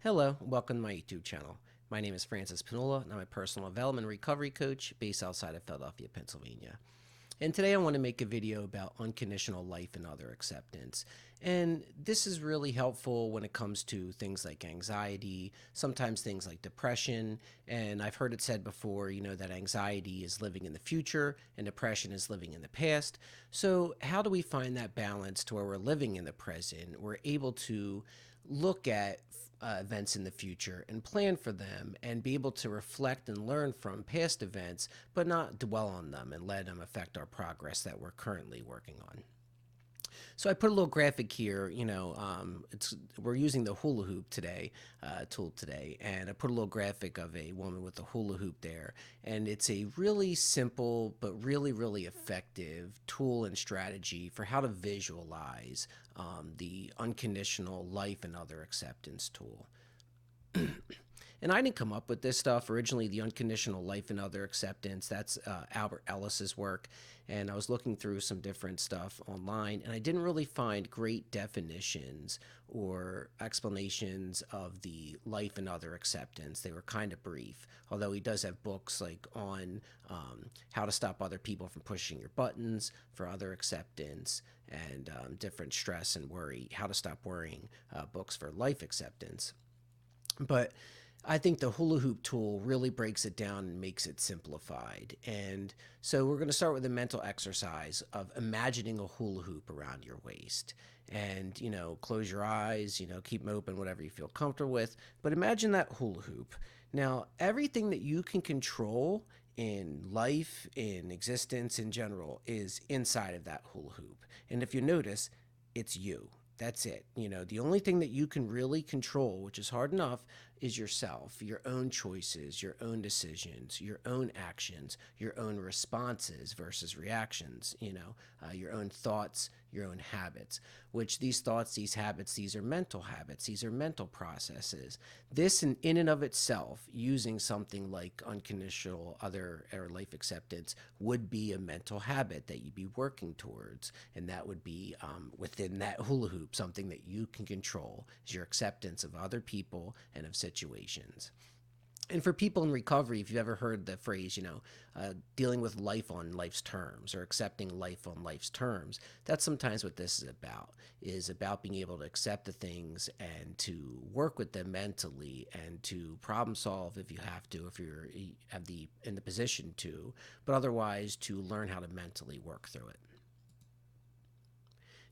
Hello, welcome to my YouTube channel. My name is Francis Pannulla, and I'm a personal development recovery coach based outside of Philadelphia, Pennsylvania. And today I want to make a video about unconditional life and other acceptance. And this is really helpful when it comes to things like anxiety, sometimes things like depression. And I've heard it said before, that anxiety is living in the future and depression is living in the past. So, how do we find that balance to where we're living in the present? We're able to look at events in the future and plan for them and be able to reflect and learn from past events, but not dwell on them and let them affect our progress that we're currently working on. So I put a little graphic here. We're using the hula hoop today, tool today, and I put a little graphic of a woman with a hula hoop there, and it's a really simple but really effective tool and strategy for how to visualize the unconditional life and other acceptance tool. And I didn't come up with this stuff originally. The unconditional life and other acceptance, that's Albert Ellis's work. And I was looking through some different stuff online, and I didn't really find great definitions or explanations of the life and other acceptance. They were kind of brief, although he does have books like on how to stop other people from pushing your buttons for other acceptance, and different stress and worry, how to stop worrying, books for life acceptance. But I think the hula hoop tool really breaks it down and makes it simplified. And so we're going to start with a mental exercise of imagining a hula hoop around your waist. And, close your eyes, keep them open, whatever you feel comfortable with. But imagine that hula hoop. Now, everything that you can control in life, in existence in general, is inside of that hula hoop. And if you notice, it's you. That's it. The only thing that you can really control, which is hard enough, is yourself, your own choices, your own decisions, your own actions, your own responses versus reactions, your own thoughts, your own habits, which these thoughts, these habits, these are mental habits, these are mental processes. This in and of itself, using something like unconditional other or life acceptance would be a mental habit that you'd be working towards. And that would be within that hula hoop, something that you can control is your acceptance of other people and of situations. And for people in recovery, if you've ever heard the phrase, dealing with life on life's terms or accepting life on life's terms, that's sometimes what this is about being able to accept the things and to work with them mentally and to problem solve if you have to, if you're have the in the position to, but otherwise to learn how to mentally work through it.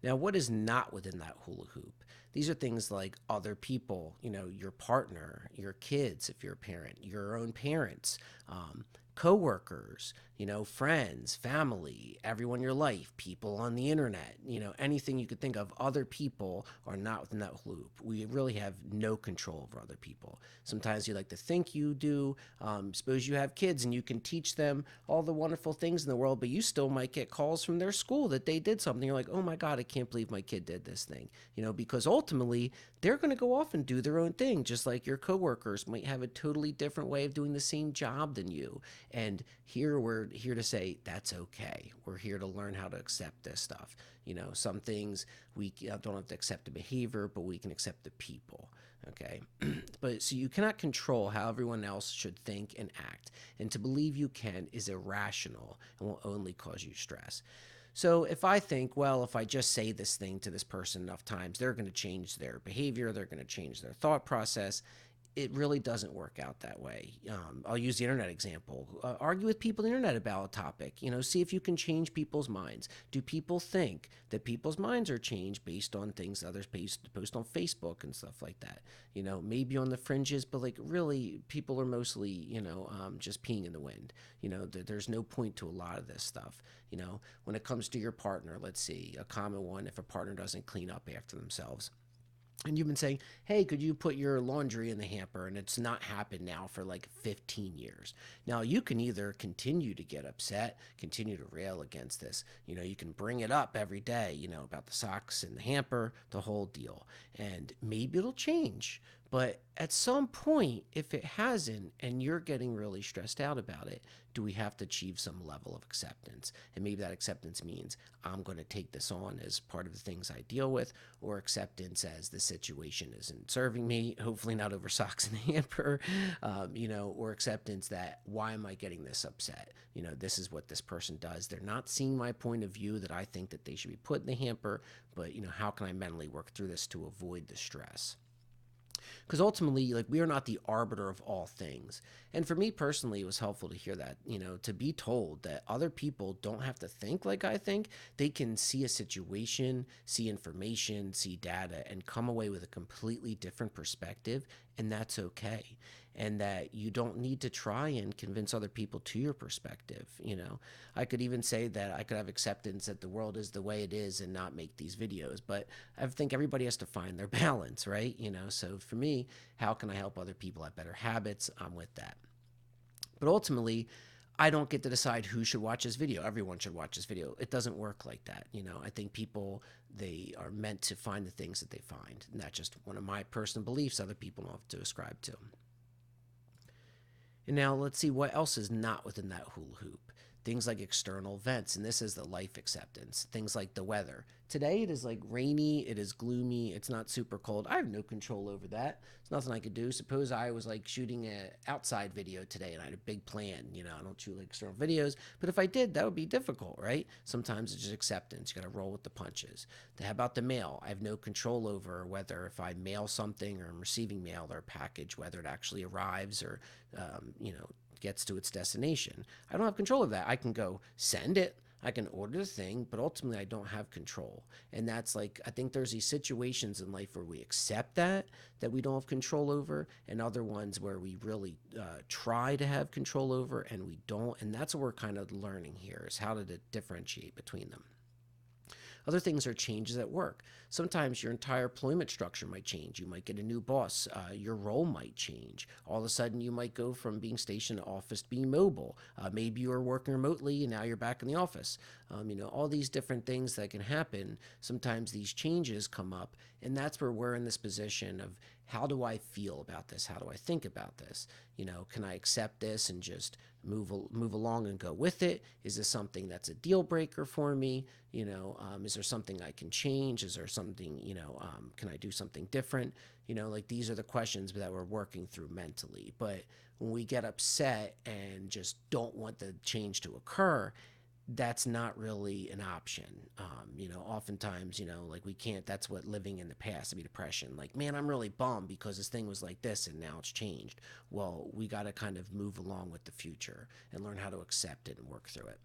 Now, what is not within that hula hoop? These are things like other people, your partner, your kids, if you're a parent, your own parents, coworkers, friends, family, everyone in your life, people on the internet, anything you could think of. Other people are not within that loop. We really have no control over other people. Sometimes you like to think you do. Suppose you have kids and you can teach them all the wonderful things in the world, but you still might get calls from their school that they did something. You're like, oh my God, I can't believe my kid did this thing, because ultimately they're going to go off and do their own thing, just like your coworkers might have a totally different way of doing the same job than you. And here we're here to say that's okay. We're here to learn how to accept this stuff. Some things we don't have to accept the behavior, but we can accept the people. Okay. But so you cannot control how everyone else should think and act. And to believe you can is irrational and will only cause you stress. So if I think, well, if I just say this thing to this person enough times, they're going to change their behavior, they're going to change their thought process. It really doesn't work out that way. I'll use the internet example. Argue with people on the internet about a topic. See if you can change people's minds. Do people think that people's minds are changed based on things others post on Facebook and stuff like that? Maybe on the fringes, but like really, people are mostly, just peeing in the wind. There's no point to a lot of this stuff. When it comes to your partner, let's see, a common one, if a partner doesn't clean up after themselves. And you've been saying, hey, could you put your laundry in the hamper? And it's not happened now for like 15 years. Now, you can either continue to get upset, continue to rail against this. You can bring it up every day, about the socks in the hamper, the whole deal. And maybe it'll change. But at some point, if it hasn't and you're getting really stressed out about it, do we have to achieve some level of acceptance? And maybe that acceptance means I'm going to take this on as part of the things I deal with, or acceptance as the situation isn't serving me, hopefully not over socks and hamper, or acceptance that why am I getting this upset? This is what this person does. They're not seeing my point of view that I think that they should be put in the hamper, but how can I mentally work through this to avoid the stress? Because ultimately, like, we are not the arbiter of all things. And for me personally, it was helpful to hear that, to be told that other people don't have to think like I think. They can see a situation, see information, see data, and come away with a completely different perspective, and that's okay. And that you don't need to try and convince other people to your perspective. I could even say that I could have acceptance that the world is the way it is and not make these videos, but I think everybody has to find their balance, right? So for me, how can I help other people have better habits? I'm with that. But ultimately, I don't get to decide who should watch this video. Everyone should watch this video. It doesn't work like that. I think people, they are meant to find the things that they find. And that's just one of my personal beliefs. Other people don't have to ascribe to. And now let's see what else is not within that hula hoop. Things like external events, and this is the life acceptance. Things like the weather. Today it is like rainy, it is gloomy, it's not super cold. I have no control over that. There's nothing I could do. Suppose I was like shooting an outside video today and I had a big plan. I don't shoot like external videos, but if I did, that would be difficult, right? Sometimes it's just acceptance. You got to roll with the punches. How about the mail? I have no control over whether if I mail something or I'm receiving mail or a package, whether it actually arrives or, gets to its destination. I don't have control of that. I can go send it, I can order the thing, but ultimately I don't have control. And that's like, I think there's these situations in life where we accept that we don't have control over, and other ones where we really try to have control over and we don't. And that's what we're kind of learning here, is how to differentiate between them. Other things are changes at work. Sometimes your entire employment structure might change. You might get a new boss. Your role might change. All of a sudden, you might go from being stationed in the office to being mobile. Maybe you were working remotely and now you're back in the office. All these different things that can happen. Sometimes these changes come up, and that's where we're in this position of, how do I feel about this? How do I think about this? Can I accept this and just move along and go with it? Is this something that's a deal breaker for me? Is there something I can change? Is there something, can I do something different? Like, these are the questions that we're working through mentally. But when we get upset and just don't want the change to occur, that's not really an option. Oftentimes, like, we can't, that's what living in the past, be depression. Like, man, I'm really bummed because this thing was like this and now it's changed. Well, we got to kind of move along with the future and learn how to accept it and work through it.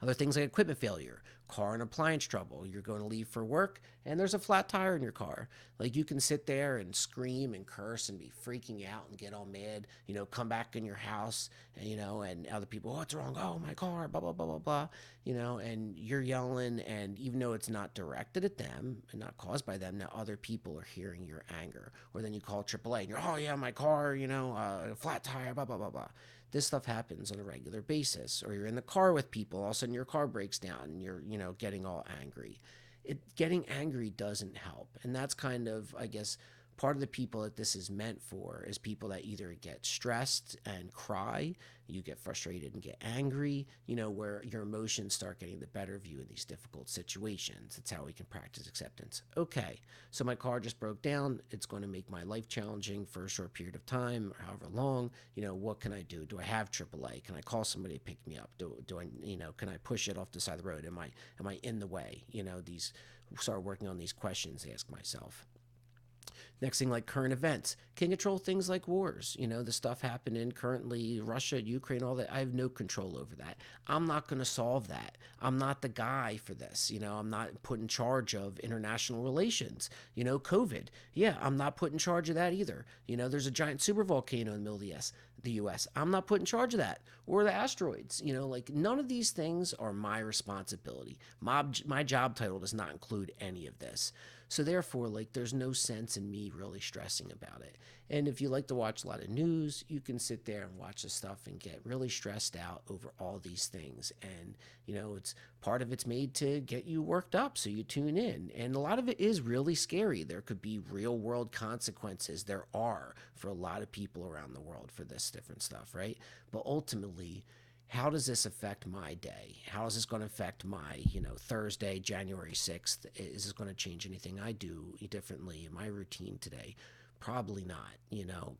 Other things like equipment failure, car and appliance trouble. You're going to leave for work and there's a flat tire in your car. Like, you can sit there and scream and curse and be freaking out and get all mad, come back in your house and other people, what's wrong? Oh, my car, blah, blah, blah, blah, blah, and you're yelling, and even though it's not directed at them and not caused by them, now other people are hearing your anger. Or then you call AAA and you're, oh yeah, my car, flat tire, blah, blah, blah, blah. This stuff happens on a regular basis. Or you're in the car with people, all of a sudden your car breaks down and you're, getting all angry. Getting angry doesn't help. And that's kind of, I guess, part of the people that this is meant for is people that either get stressed and cry, you get frustrated and get angry, where your emotions start getting the better of you in these difficult situations. That's how we can practice acceptance. Okay, so my car just broke down. It's going to make my life challenging for a short period of time, or however long. What can I do? Do I have AAA? Can I call somebody to pick me up? Do I, can I push it off the side of the road? Am I in the way? These, start working on these questions, ask myself. Next thing, like current events. Can control things like wars. The stuff happening currently, Russia, Ukraine, all that. I have no control over that. I'm not going to solve that. I'm not the guy for this. I'm not put in charge of international relations. COVID. Yeah, I'm not put in charge of that either. There's a giant super volcano in the middle of the US. I'm not put in charge of that. Or the asteroids. Like, none of these things are my responsibility. My job title does not include any of this. So therefore, like, there's no sense in me really stressing about it. And if you like to watch a lot of news, you can sit there and watch the stuff and get really stressed out over all these things. And, it's part of it's made to get you worked up. So you tune in. And a lot of it is really scary. There could be real world consequences. There are for a lot of people around the world for this different stuff, right? But ultimately, how does this affect my day? How is this going to affect my, Thursday, January 6th? Is this going to change anything I do differently in my routine today? Probably not.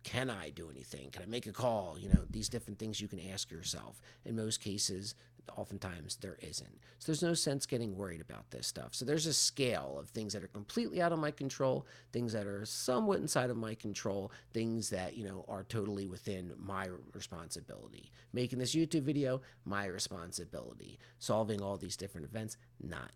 Can I do anything? Can I make a call? These different things you can ask yourself. In most cases, oftentimes there isn't. So there's no sense getting worried about this stuff. So there's a scale of things that are completely out of my control, things that are somewhat inside of my control, things that, are totally within my responsibility. Making this YouTube video, my responsibility. Solving all these different events, not.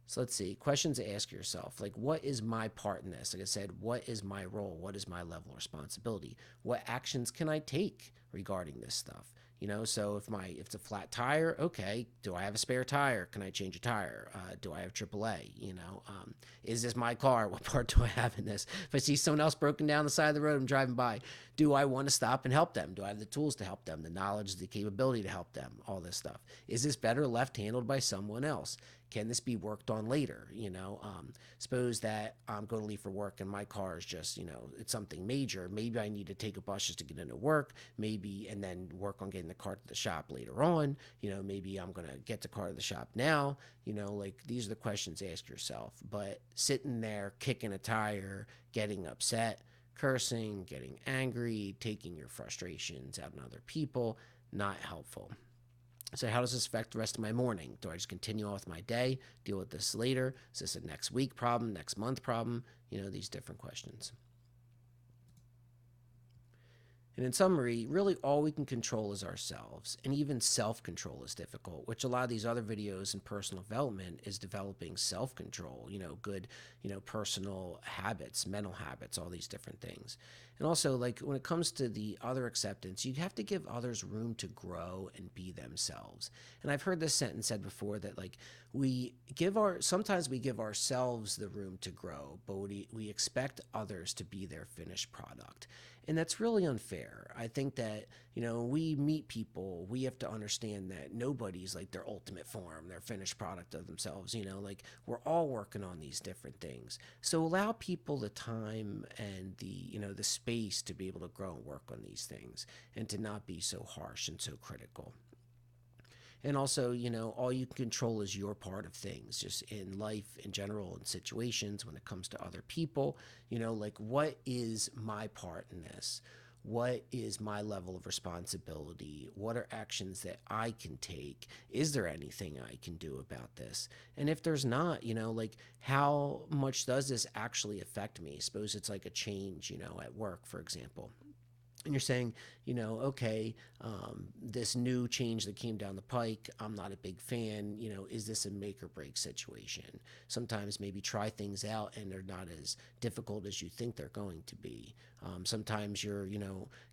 So let's see, questions to ask yourself, like, what is my part in this? Like I said, what is my role? What is my level of responsibility? What actions can I take regarding this stuff? So if it's a flat tire, okay, do I have a spare tire? Can I change a tire? Do I have AAA? Is this my car? What part do I have in this? If I see someone else broken down the side of the road, I'm driving by, do I want to stop and help them? Do I have the tools to help them, the knowledge, the capability to help them, all this stuff? Is this better left handled by someone else? Can this be worked on later? Suppose that I'm going to leave for work and my car is just, it's something major. Maybe I need to take a bus just to get into work, maybe, and then work on getting the car to the shop later on. Maybe I'm going to get the car to the shop now. Like, these are the questions to ask yourself. But sitting there, kicking a tire, getting upset, cursing, getting angry, taking your frustrations out on other people, not helpful. So how does this affect the rest of my morning? Do I just continue on with my day, deal with this later? Is this a next week problem, next month problem? These different questions. And in summary, really all we can control is ourselves. And even self-control is difficult, which a lot of these other videos in personal development is developing self-control, good, personal habits, mental habits, all these different things. And also, like, when it comes to the other acceptance, you have to give others room to grow and be themselves. And I've heard this sentence said before that, like, sometimes we give ourselves the room to grow, but we expect others to be their finished product. And that's really unfair. I think that, we meet people, we have to understand that nobody's like their ultimate form, their finished product of themselves, like, we're all working on these different things. So allow people the time and the space to be able to grow and work on these things and to not be so harsh and so critical. And also, all you can control is your part of things, just in life in general, in situations, when it comes to other people, like, what is my part in this? What is my level of responsibility? What are actions that I can take? Is there anything I can do about this? And if there's not, like, how much does this actually affect me? Suppose it's like a change, at work, for example. And you're saying, okay, this new change that came down the pike, I'm not a big fan. Is this a make or break situation? Sometimes maybe try things out and they're not as difficult as you think they're going to be. Sometimes you're,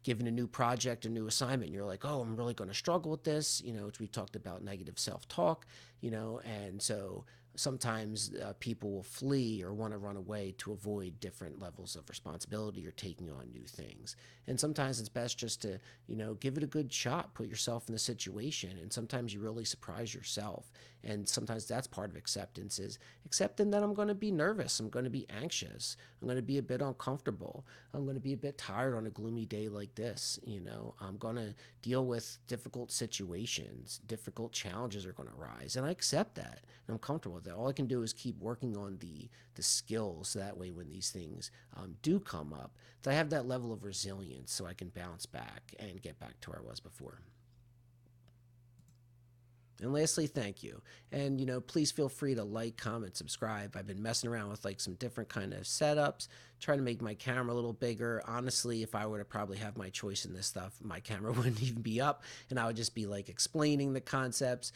given a new project, a new assignment, and you're like, oh, I'm really going to struggle with this. We talked about negative self-talk, and so sometimes people will flee or want to run away to avoid different levels of responsibility or taking on new things. And sometimes it's best just to, give it a good shot, put yourself in the situation. And sometimes you really surprise yourself. And sometimes that's part of acceptance, is accepting that I'm going to be nervous. I'm going to be anxious. I'm going to be a bit uncomfortable. I'm going to be a bit tired on a gloomy day like this. I'm going to deal with difficult situations. Difficult challenges are going to arise. And I accept that. And I'm comfortable with that. All I can do is keep working on the skills. So that way, when these things do come up, that I have that level of resilience so I can bounce back and get back to where I was before. And lastly, thank you. And, please feel free to like, comment, subscribe. I've been messing around with like some different kind of setups, trying to make my camera a little bigger. Honestly, if I were to probably have my choice in this stuff, my camera wouldn't even be up and I would just be like explaining the concepts.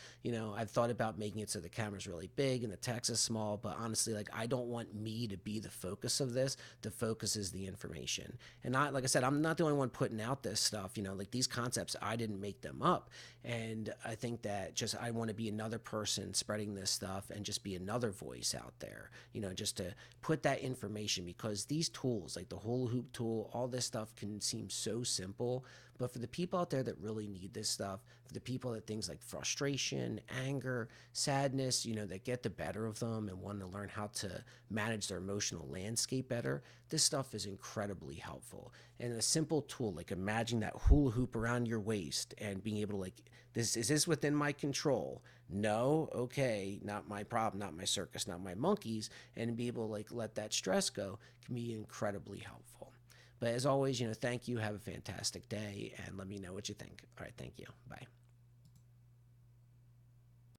I've thought about making it so the camera's really big and the text is small, but honestly, like, I don't want me to be the focus of this. The focus is the information. And like I said, I'm not the only one putting out this stuff, like these concepts, I didn't make them up. And I think that just because I want to be another person spreading this stuff and just be another voice out there, just to put that information, because these tools like the hula hoop tool, all this stuff can seem so simple, but for the people out there that really need this stuff, for the people that things like frustration, anger, sadness, that get the better of them and want to learn how to manage their emotional landscape better, this stuff is incredibly helpful. And a simple tool, like imagine that hula hoop around your waist and being able to is this within my control? No, okay, not my problem, not my circus, not my monkeys, and be able to let that stress go can be incredibly helpful. But as always, thank you. Have a fantastic day, and let me know what you think. All right, thank you. Bye.